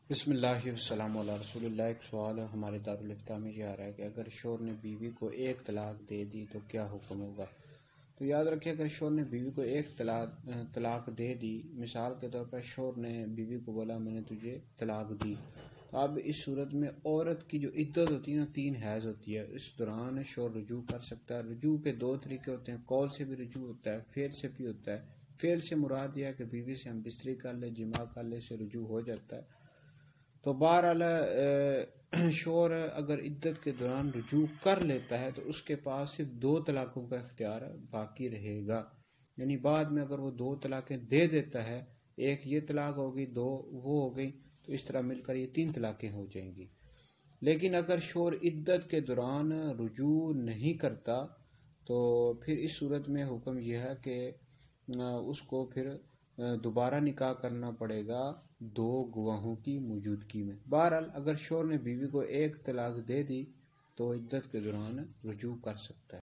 बिस्मिल्लाहिर्रहमानिर्रहीम अला रसूलिल्लाह। एक सवाल हमारे दारुल इफ्ता में ये आ रहा है कि अगर शोर ने बीवी को एक तलाक दे दी तो क्या हुक्म होगा। तो याद रखिए, अगर शोर ने बीवी को एक तलाक दे दी, मिसाल के तौर पर शोर ने बीवी को बोला मैंने तुझे तलाक दी, तो अब इस सूरत में औरत की जो इद्दत होती है ना, 3 हैज़ होती है। इस दौरान शोर रुजू कर सकता है। रुजू के 2 तरीके होते हैं, कौल से भी रुजू होता है, फेर से भी होता है। फेर से मुराद यह है कि बीवी से हम बिस्तरी कर ले, जिमा कर ले, से रुजू हो जाता है। तो बहरहाल शोर अगर इद्दत के दौरान रुजू कर लेता है तो उसके पास सिर्फ 2 तलाकों का इख्तियार बाकी रहेगा। यानी बाद में अगर वो 2 तलाकें दे देता है, एक ये तलाक होगी, 2 वो हो गई, तो इस तरह मिलकर ये 3 तलाकें हो जाएंगी। लेकिन अगर शोर इद्दत के दौरान रुजू नहीं करता तो फिर इस सूरत में हुक्म यह है कि उसको फिर दोबारा निकाह करना पड़ेगा 2 गवाहों की मौजूदगी में। बहरहाल अगर शोर ने बीवी को एक तलाक दे दी तो इद्दत के दौरान रुजू कर सकता है।